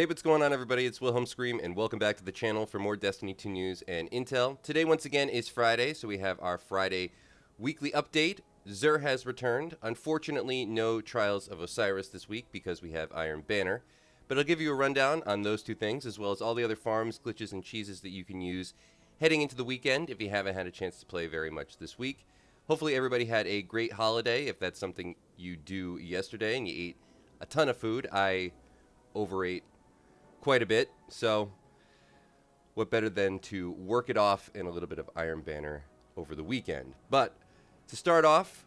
Hey, what's going on, everybody? It's Wilhelm Scream, and welcome back to the channel for more Destiny 2 news and intel. Today, once again, is Friday, so we have our Friday weekly update. XUR has returned. Unfortunately, no Trials of Osiris this week because we have Iron Banner. But I'll give you a rundown on those two things, as well as all the other farms, glitches, and cheeses that you can use heading into the weekend if you haven't had a chance to play very much this week. Hopefully, everybody had a great holiday. If that's something you do yesterday and you ate a ton of food, I overate quite a bit, so what better than to work it off in a little bit of Iron Banner over the weekend. But to start off,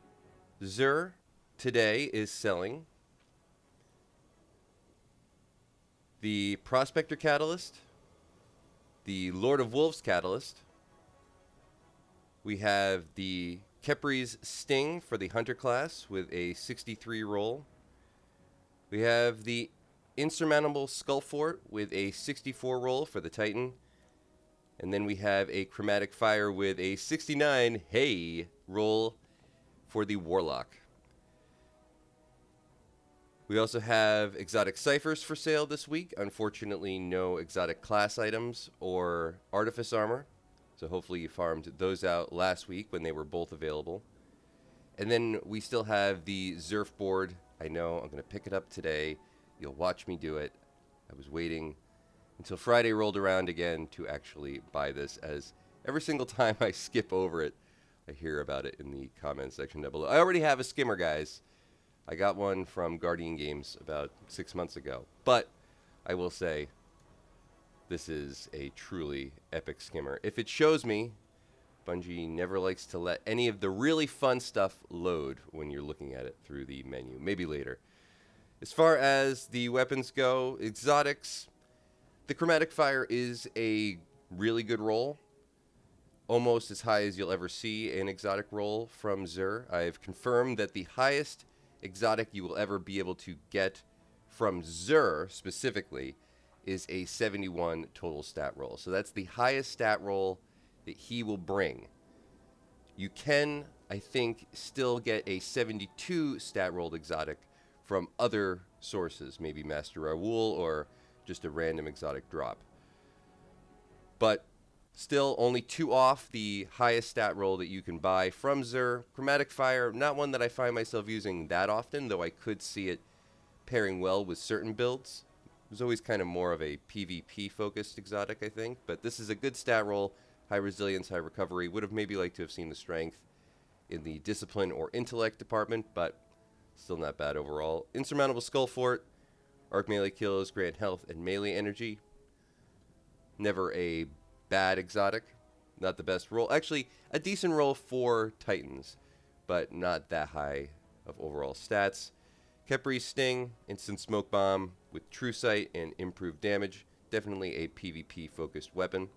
XUR today is selling the Prospector Catalyst, the Lord of Wolves Catalyst. We have the Khepri's Sting for the Hunter class with a 63 roll. We have the Insurmountable Skull Fort with a 64 roll for the Titan. And then we have a Chromatic Fire with a 69 roll for the Warlock. We also have exotic ciphers for sale this week. Unfortunately, no exotic class items or Artifice armor. So hopefully you farmed those out last week when they were both available. And then we still have the XURF board. I know I'm going to pick it up today. You'll watch me do it. I was waiting until Friday rolled around again to actually buy this, as every single time I skip over it, I hear about it in the comment section down below. I already have a skimmer, guys. I got one from Guardian Games about 6 months ago. But I will say, this is a truly epic skimmer. If it shows me, Bungie never likes to let any of the really fun stuff load when you're looking at it through the menu. Maybe later. As far as the weapons go, exotics, the Chromatic Fire is a really good roll. Almost as high as you'll ever see an exotic roll from XUR. I've confirmed that the highest exotic you will ever be able to get from XUR specifically is a 71 total stat roll. So that's the highest stat roll that he will bring. You can, I think, still get a 72 stat rolled exotic from other sources, maybe Master Raoul or just a random exotic drop. But still only 2 off the highest stat roll that you can buy from XUR. Chromatic Fire, not one that I find myself using that often, though I could see it pairing well with certain builds. It was always kind of more of a PvP focused exotic, I think, but this is a good stat roll, high resilience, high recovery. Would have maybe liked to have seen the strength in the discipline or intellect department, but still not bad overall. Insurmountable Skull Fort, arc melee kills, grant health and melee energy. Never a bad exotic. Not the best roll. Actually, a decent roll for Titans, but not that high of overall stats. Khepri's Sting, instant smoke bomb with true sight and improved damage. Definitely a PvP focused weapon.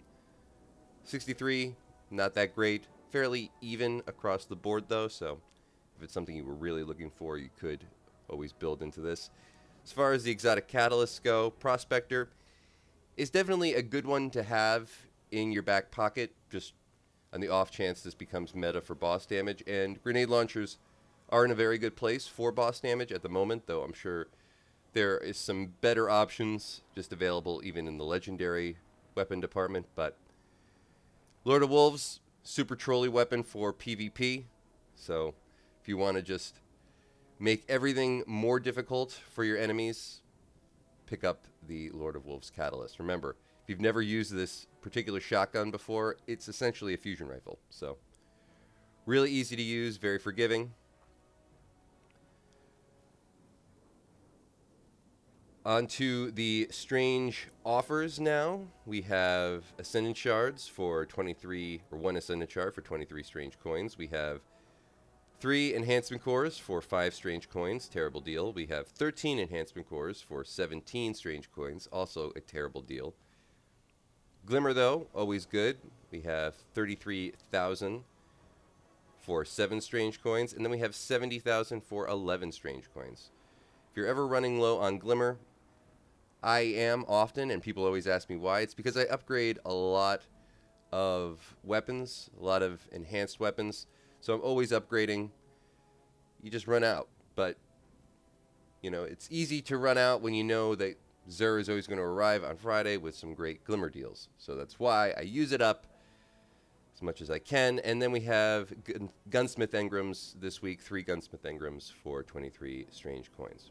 63, not that great. Fairly even across the board though, so if it's something you were really looking for, you could always build into this. As far as the exotic catalysts go, Prospector is definitely a good one to have in your back pocket, just on the off chance this becomes meta for boss damage. And grenade launchers are in a very good place for boss damage at the moment, though I'm sure there is some better options just available even in the legendary weapon department. But Lord of Wolves, super trolley weapon for PvP, so if you want to just make everything more difficult for your enemies, pick up the Lord of Wolves Catalyst. Remember, if you've never used this particular shotgun before, it's essentially a fusion rifle. So, really easy to use, very forgiving. On to the strange offers now. We have Ascendant Shards for 23, or 1 Ascendant Shard for 23 strange coins. We have 3 Enhancement Cores for 5 strange coins, terrible deal. We have 13 Enhancement Cores for 17 strange coins, also a terrible deal. Glimmer, though, always good. We have 33,000 for 7 strange coins, and then we have 70,000 for 11 strange coins. If you're ever running low on Glimmer, I am often, and people always ask me why. It's because I upgrade a lot of weapons, a lot of enhanced weapons. So I'm always upgrading. You just run out. But, you know, it's easy to run out when you know that XUR is always going to arrive on Friday with some great glimmer deals. So that's why I use it up as much as I can. And then we have Gunsmith Engrams this week, 3 Gunsmith Engrams for 23 strange coins.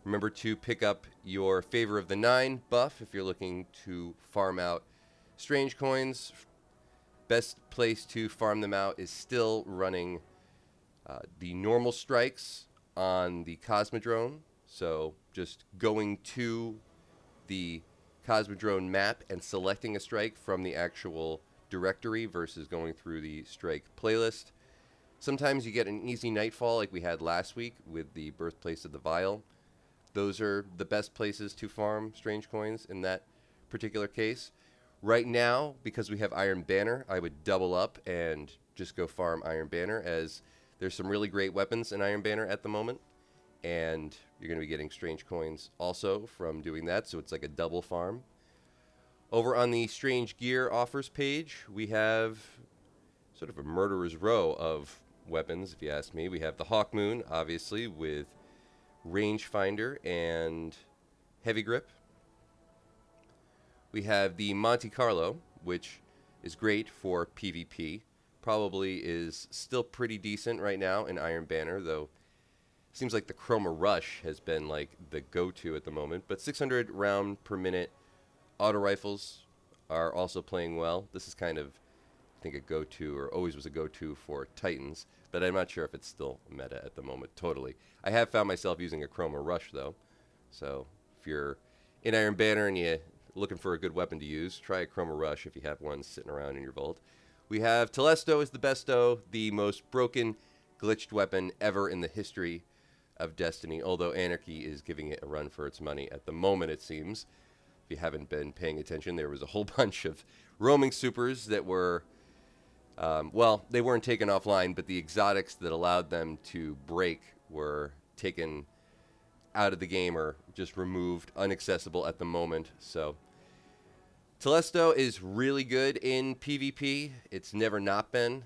Remember to pick up your Favor of the 9 buff if you're looking to farm out strange coins. Best place to farm them out is still running the normal strikes on the Cosmodrome. So just going to the Cosmodrome map and selecting a strike from the actual directory versus going through the strike playlist. Sometimes you get an easy Nightfall like we had last week with the Birthplace of the Vial. Those are the best places to farm strange coins in that particular case. Right now, because we have Iron Banner, I would double up and just go farm Iron Banner, as there's some really great weapons in Iron Banner at the moment. And you're going to be getting strange coins also from doing that, so it's like a double farm. Over on the Strange Gear offers page, we have sort of a murderer's row of weapons, if you ask me. We have the HAWKMOON, obviously, with Rangefinder and Heavy Grip. We have the Monte Carlo, which is great for PvP. Probably is still pretty decent right now in Iron Banner, though seems like the Chroma Rush has been like the go-to at the moment. But 600 round per minute auto rifles are also playing well. This is kind of, I think, a go-to, or always was a go-to for Titans, but I'm not sure if it's still meta at the moment totally. I have found myself using a Chroma Rush though. So if you're in Iron Banner and you're looking for a good weapon to use, try a Chroma Rush if you have one sitting around in your vault. We have Telesto is the besto, the most broken, glitched weapon ever in the history of Destiny, although Anarchy is giving it a run for its money at the moment, it seems. If you haven't been paying attention, there was a whole bunch of roaming supers that were, well, they weren't taken offline, but the exotics that allowed them to break were taken out of the game or just removed, inaccessible at the moment. So Telesto is really good in PvP. It's never not been.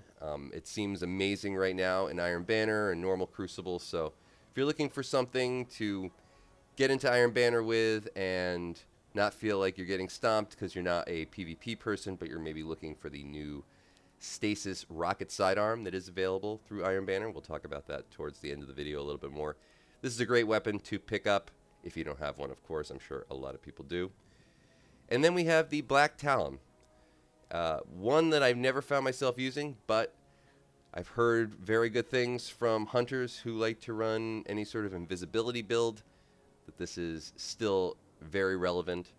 It seems amazing right now in Iron Banner and normal Crucible. So if you're looking for something to get into Iron Banner with and not feel like you're getting stomped because you're not a PvP person, but you're maybe looking for the new Stasis rocket sidearm that is available through Iron Banner, we'll talk about that towards the end of the video a little bit more. This is a great weapon to pick up if you don't have one, of course. I'm sure a lot of people do. And then we have the Black Talon. One that I've never found myself using, but I've heard very good things from hunters who like to run any sort of invisibility build, that this is still very relevant.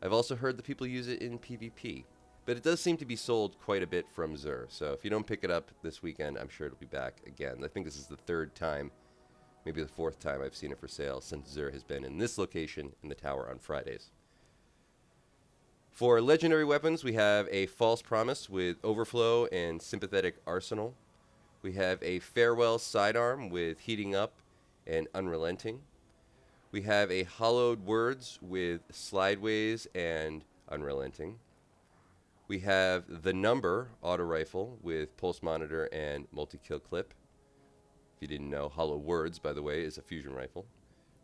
I've also heard that people use it in PvP, but it does seem to be sold quite a bit from XUR. So if you don't pick it up this weekend, I'm sure it'll be back again. I think this is the 3rd time, maybe the 4th time I've seen it for sale since XUR has been in this location in the tower on Fridays. For legendary weapons, we have a False Promise with Overflow and Sympathetic Arsenal. We have a Farewell Sidearm with Heating Up and Unrelenting. We have a Hollowed Words with Slideways and Unrelenting. We have the Number Auto Rifle with Pulse Monitor and Multi-Kill Clip. If you didn't know, Hollow Words, by the way, is a fusion rifle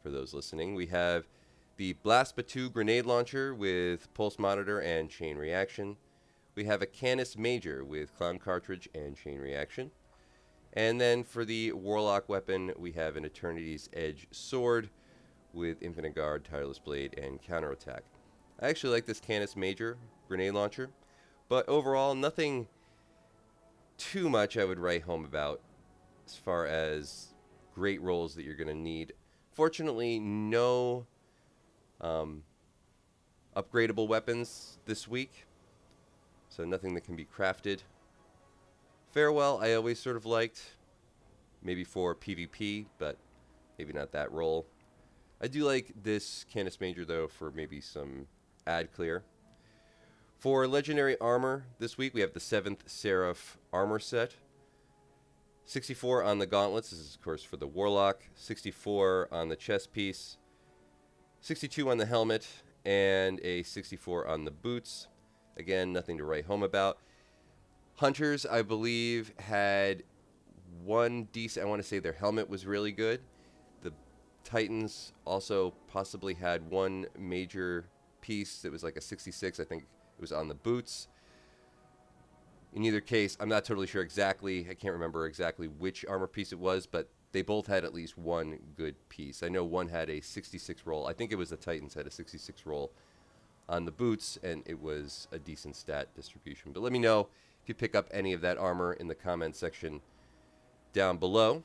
for those listening. We have the Blast Batu Grenade Launcher with Pulse Monitor and Chain Reaction. We have a Canis Major with Clown Cartridge and Chain Reaction. And then for the Warlock weapon, we have an Eternity's Edge Sword with Infinite Guard, Tireless Blade, and Counterattack. I actually like this Canis Major Grenade Launcher, but overall, nothing too much I would write home about as far as great rolls that you're going to need. Fortunately, no upgradable weapons this week, so nothing that can be crafted. Farewell, I always sort of liked, maybe for PvP, but maybe not that role. I do like this Canis Major, though, for maybe some ad clear. For legendary armor this week, we have the 7th Seraph armor set. 64 on the gauntlets. This is, of course, for the Warlock. 64 on the chest piece. 62 on the helmet. And a 64 on the boots. Again, nothing to write home about. Hunters, I believe, had one decent... I want to say their helmet was really good. The Titans also possibly had one major piece that was like a 66. I think it was on the boots. In either case, I'm not totally sure exactly. I can't remember exactly which armor piece it was, but they both had at least one good piece. I know one had a 66 roll. I think it was the Titans had a 66 roll on the boots, and it was a decent stat distribution. But let me know if you pick up any of that armor in the comment section down below.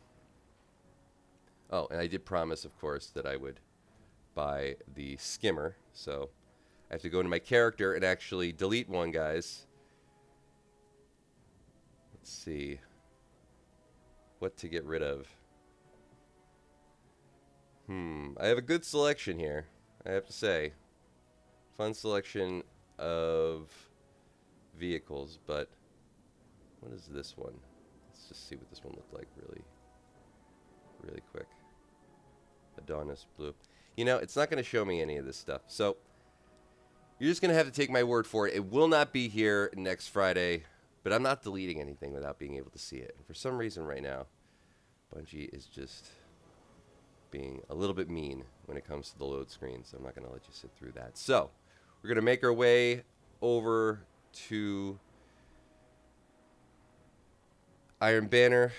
Oh, and I did promise, of course, that I would buy the skimmer. So I have to go into my character and actually delete one, guys. Let's see what to get rid of. I have a good selection here, I have to say. Fun selection of vehicles, but what is this one? Let's just see what this one looked like really quick. Adonis blue. You know, it's not going to show me any of this stuff, so you're just going to have to take my word for it. It will not be here next Friday, but I'm not deleting anything without being able to see it. And for some reason right now, Bungie is just being a little bit mean when it comes to the load screen, so I'm not going to let you sit through that. So we're going to make our way over to Iron Banner,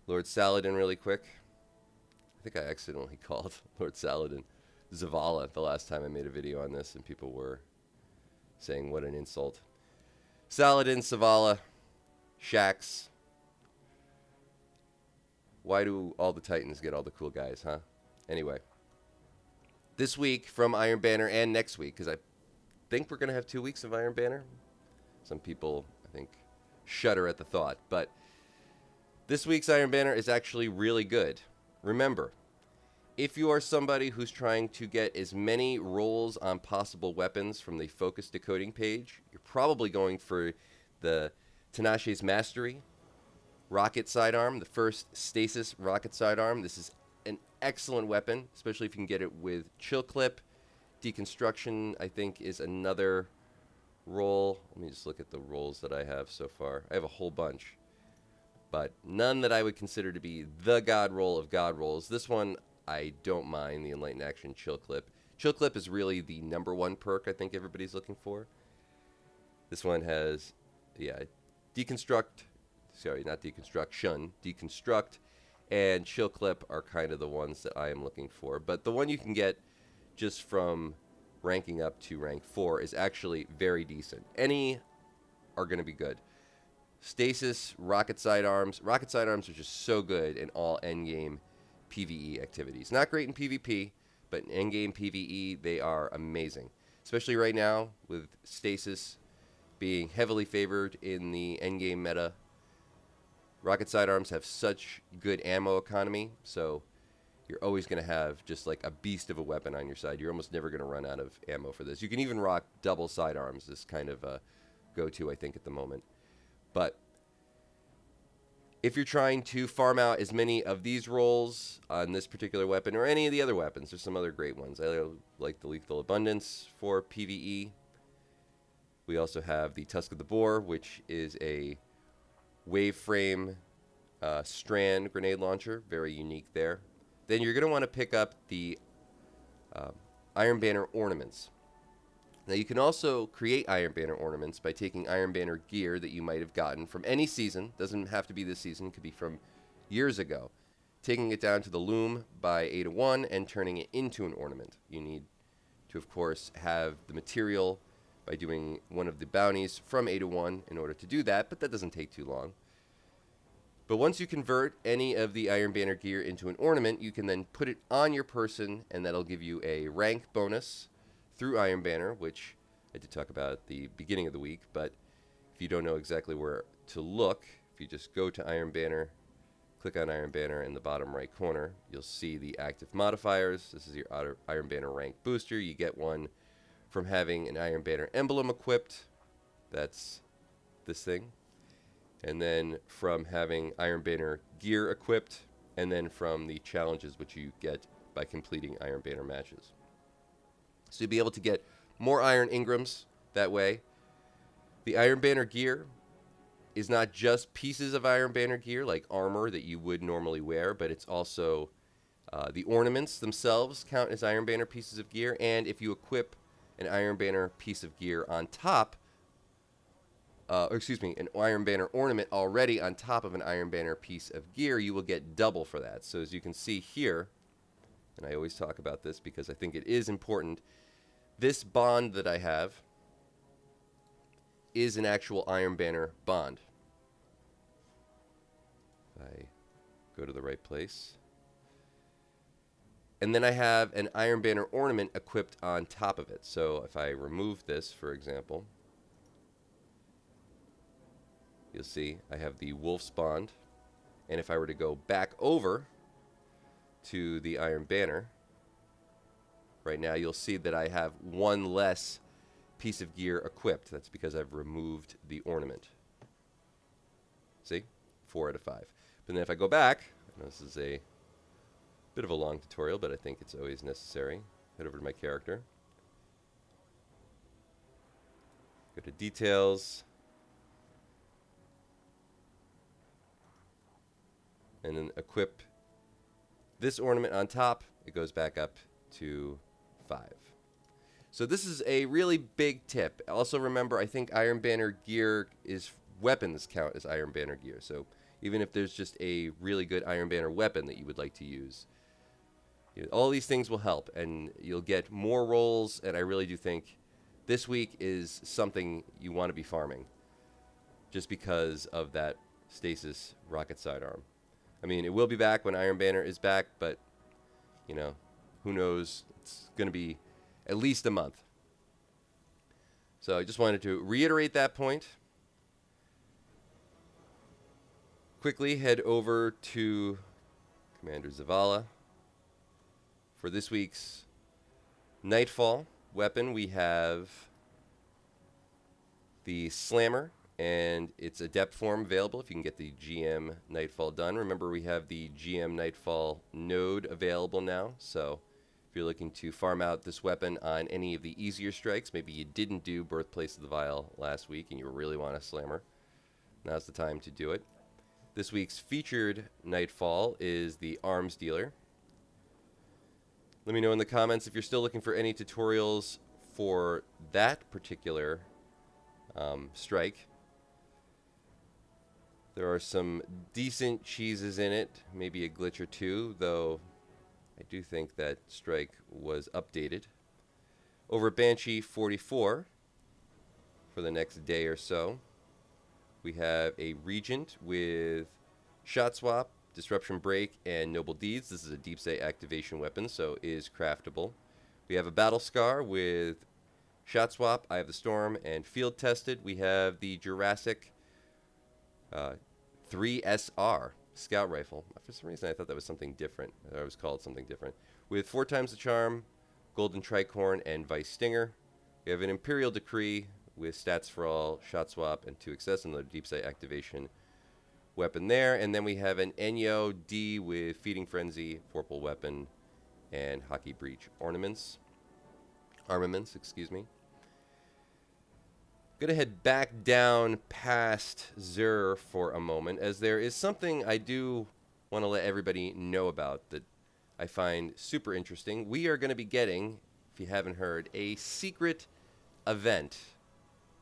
Lord Saladin really quick. I think I accidentally called Lord Saladin Zavala the last time I made a video on this, and people were saying what an insult. Saladin, Zavala, Shax. Why do all the Titans get all the cool guys, huh? Anyway, this week from Iron Banner and next week, because I think we're going to have 2 weeks of Iron Banner. Some people, I think, shudder at the thought, but this week's Iron Banner is actually really good. Remember, if you are somebody who's trying to get as many rolls on possible weapons from the focus decoding page, you're probably going for the Tinasha's Mastery rocket sidearm, the first stasis rocket sidearm. This is an excellent weapon, especially if you can get it with chill clip. Deconstruction, I think, is another roll. Let me just look at the rolls that I have so far. I have a whole bunch, but none that I would consider to be the god roll of god rolls. This one, I don't mind, the Enlightened Action chill clip. Chill clip is really the #1 perk I think everybody's looking for. This one has, deconstruct, sorry, not deconstruction, deconstruct, and chill clip are kind of the ones that I am looking for. But the one you can get just from ranking up to rank 4 is actually very decent. Any are going to be good. Stasis, rocket sidearms. Rocket sidearms are just so good in all endgame PvE activities. Not great in PvP, but in endgame PvE, they are amazing. Especially right now with Stasis being heavily favored in the endgame meta. Rocket sidearms have such good ammo economy, so you're always going to have just like a beast of a weapon on your side. You're almost never going to run out of ammo for this. You can even rock double sidearms. This kind of a go-to, I think, at the moment. But if you're trying to farm out as many of these rolls on this particular weapon or any of the other weapons, there's some other great ones. I like the Lethal Abundance for PvE. We also have the Tusk of the Boar, which is a wave frame strand grenade launcher. Very unique there. Then you're going to want to pick up the Iron Banner ornaments. Now you can also create Iron Banner ornaments by taking Iron Banner gear that you might have gotten from any season. Doesn't have to be this season, it could be from years ago. Taking it down to the loom by A-1 and turning it into an ornament. You need to, of course, have the material by doing one of the bounties from A-1 in order to do that, but that doesn't take too long. But once you convert any of the Iron Banner gear into an ornament, you can then put it on your person, and that'll give you a rank bonus through Iron Banner, which I did talk about at the beginning of the week. But if you don't know exactly where to look, if you just go to Iron Banner, click on Iron Banner in the bottom right corner, you'll see the active modifiers. This is your Iron Banner rank booster. You get one from having an Iron Banner emblem equipped. That's this thing. And then from having Iron Banner gear equipped, and then from the challenges which you get by completing Iron Banner matches. So you'll be able to get more Iron Engrams that way. The Iron Banner gear is not just pieces of Iron Banner gear like armor that you would normally wear, but it's also The ornaments themselves count as Iron Banner pieces of gear, and if you equip an Iron Banner piece of gear on top, an Iron Banner ornament already on top of an Iron Banner piece of gear, you will get double for that. So as you can see here, and I always talk about this because I think it is important, this bond that I have is an actual Iron Banner bond. If I go to the right place. And then I have an Iron Banner ornament equipped on top of it. So if I remove this, for example, you'll see I have the Wolf's Bond. And if I were to go back over to the Iron Banner, right now you'll see that I have one less piece of gear equipped. That's because I've removed the ornament. See? 4 out of 5. But then if I go back, and this is a bit of a long tutorial, but I think it's always necessary. Head over to my character. Go to details. And then equip this ornament on top. It goes back up to 5. So this is a really big tip. Also remember, I think Iron Banner gear is weapons count as Iron Banner gear. So even if there's just a really good Iron Banner weapon that you would like to use, all these things will help, and you'll get more rolls, and I really do think this week is something you want to be farming just because of that stasis rocket sidearm. I mean, it will be back when Iron Banner is back, but, who knows? It's going to be at least a month. So I just wanted to reiterate that point. Quickly head over to Commander Zavala. For this week's Nightfall weapon, we have the Slammer, and its Adept form available if you can get the GM Nightfall done. Remember, we have the GM Nightfall node available now, so if you're looking to farm out this weapon on any of the easier strikes, maybe you didn't do Birthplace of the Vial last week and you really want a Slammer, now's the time to do it. This week's featured Nightfall is the Arms Dealer. Let me know in the comments if you're still looking for any tutorials for that particular strike. There are some decent cheeses in it, maybe a glitch or two, though I do think that strike was updated. Over at Banshee 44, for the next day or so, we have a Regent with Shot Swap, Disruption Break, and Noble Deeds. This is a Deepsight activation weapon, so is craftable. We have a Battle Scar with Shot Swap, Eye of the Storm, and Field Tested. We have the Jurassic 3SR Scout Rifle. For some reason, I thought that was something different. It was called something different. With 4 times the Charm, Golden Tricorn, and Vice Stinger. We have an Imperial Decree with Stats for All, Shot Swap, and 2 Excess, and the Deepsight activation weapon there. And then we have an Enyo D with Feeding Frenzy, Vorpal Weapon, and Hockey Breach armaments, excuse me. I'm going to head back down past Xur for a moment, as there is something I do want to let everybody know about that I find super interesting. We are going to be getting, if you haven't heard, a secret event,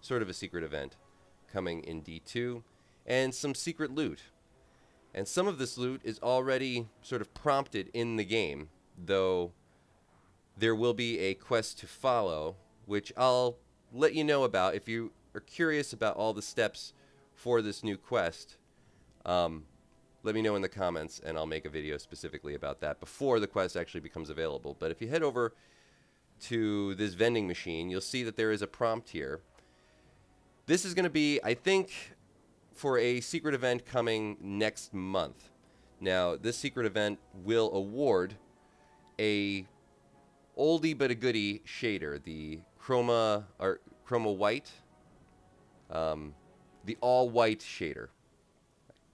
sort of a secret event, coming in D2, and some secret loot. And some of this loot is already sort of prompted in the game, though there will be a quest to follow, which I'll let you know about. If you are curious about all the steps for this new quest, let me know in the comments, and I'll make a video specifically about that before the quest actually becomes available. But if you head over to this vending machine, you'll see that there is a prompt here. This is going to be, I think, for a secret event coming next month. Now, this secret event will award a oldie but a goodie shader, the Chroma White, the all white shader,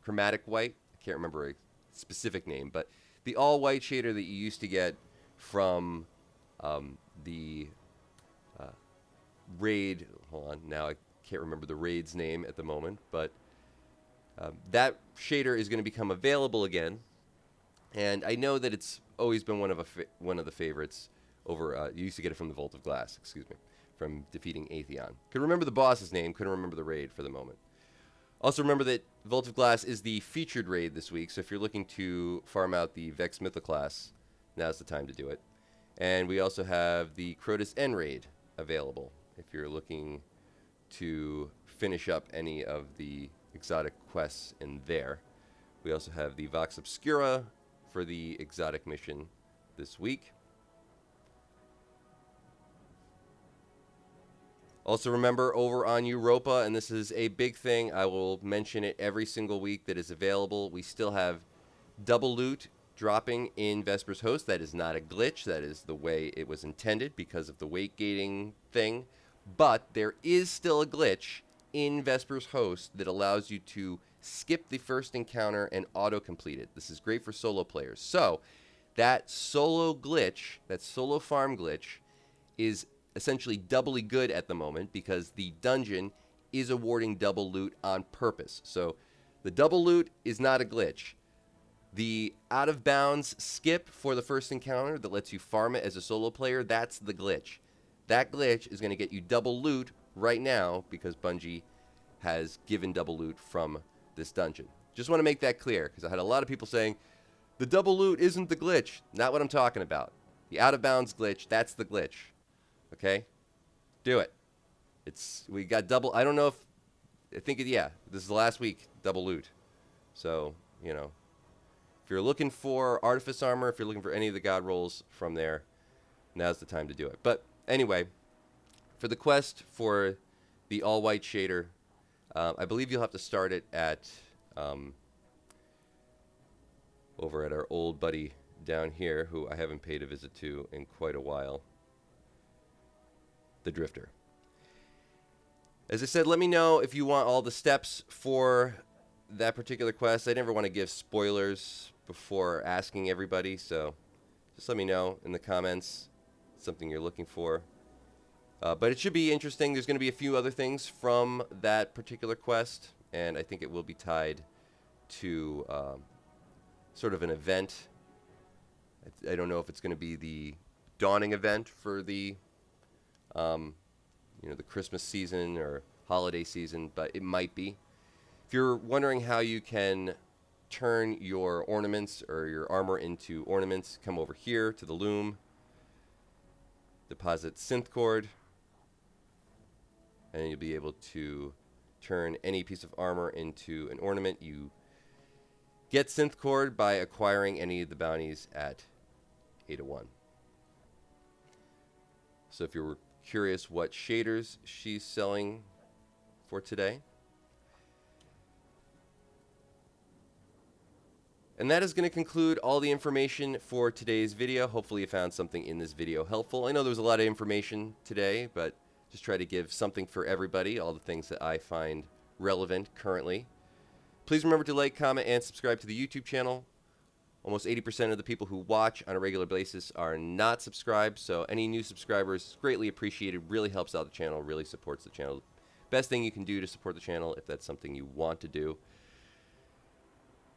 Chromatic White. I can't remember a specific name, but the all white shader that you used to get from the raid. Hold on, now I can't remember the raid's name at the moment, but that shader is going to become available again. And I know that it's always been one of the favorites over. You used to get it from the Vault of Glass, excuse me, from defeating Atheon. Could remember the boss's name, couldn't remember the raid for the moment. Also remember that Vault of Glass is the featured raid this week, so if you're looking to farm out the Vex Mythoclass, now's the time to do it. And we also have the Crotus N raid available if you're looking to finish up any of the exotic quests in there. We also have the Vox Obscura for the exotic mission this week. Also remember over on Europa, and this is a big thing, I will mention it every single week that is available, we still have double loot dropping in Vespers Host. That is not a glitch, that is the way it was intended because of the weight gating thing. But there is still a glitch in Vespers Host that allows you to skip the first encounter and auto-complete it. This is great for solo players. So that solo glitch, that solo farm glitch, is essentially doubly good at the moment because the dungeon is awarding double loot on purpose. So the double loot is not a glitch. The out of bounds skip for the first encounter that lets you farm it as a solo player, that's the glitch. That glitch is going to get you double loot right now because Bungie has given double loot from this dungeon. Just want to make that clear because I had a lot of people saying the double loot isn't the glitch. Not what I'm talking about. The out of bounds glitch, that's the glitch. Okay? Do it. We got double. I don't know if, yeah, this is the last week, double loot. So, you know, if you're looking for Artifice armor, if you're looking for any of the god rolls from there, now's the time to do it. But anyway, for the quest for the all-white shader, I believe you'll have to start it at over at our old buddy down here, who I haven't paid a visit to in quite a while, the Drifter. As I said, let me know if you want all the steps for that particular quest. I never want to give spoilers before asking everybody, so just let me know in the comments something you're looking for. But it should be interesting. There's going to be a few other things from that particular quest, and I think it will be tied to sort of an event. I don't know if it's going to be the dawning event for the the Christmas season or holiday season, but it might be. If you're wondering how you can turn your ornaments or your armor into ornaments, come over here to the loom, deposit synth cord, and you'll be able to turn any piece of armor into an ornament. You get synth cord by acquiring any of the bounties at 801. So if you're curious what shaders she's selling for today. And that is going to conclude all the information for today's video. Hopefully you found something in this video helpful. I know there was a lot of information today, but just try to give something for everybody, all the things that I find relevant currently. Please remember to like, comment, and subscribe to the YouTube channel. Almost 80% of the people who watch on a regular basis are not subscribed, so any new subscribers is greatly appreciated, really helps out the channel, really supports the channel. Best thing you can do to support the channel if that's something you want to do.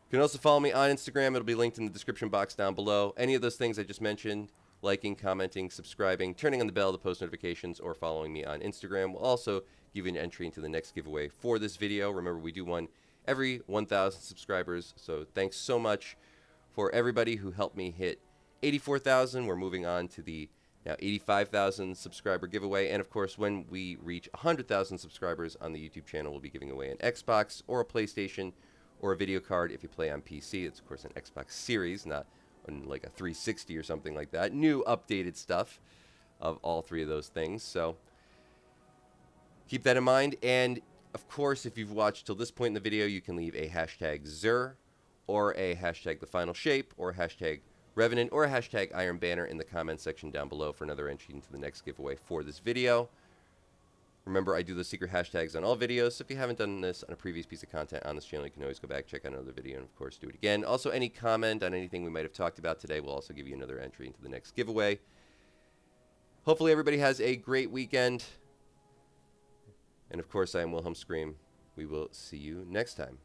You can also follow me on Instagram. It'll be linked in the description box down below. Any of those things I just mentioned, liking, commenting, subscribing, turning on the bell to post notifications, or following me on Instagram will also give you an entry into the next giveaway for this video. Remember, we do one every 1,000 subscribers, so thanks so much for everybody who helped me hit 84,000. We're moving on to the now 85,000 subscriber giveaway. And of course, when we reach 100,000 subscribers on the YouTube channel, we'll be giving away an Xbox or a PlayStation or a video card if you play on PC. It's of course an Xbox Series, not on like a 360 or something like that. New updated stuff of all three of those things. So keep that in mind. And of course, if you've watched till this point in the video, you can leave a hashtag XUR, or a hashtag the final shape, or a hashtag Revenant, or a hashtag Iron Banner in the comments section down below for another entry into the next giveaway for this video. Remember, I do the secret hashtags on all videos, so if you haven't done this on a previous piece of content on this channel, you can always go back, check out another video, and of course do it again. Also, any comment on anything we might have talked about today will also give you another entry into the next giveaway. Hopefully everybody has a great weekend. And of course, I am Wilhelm Scream. We will see you next time.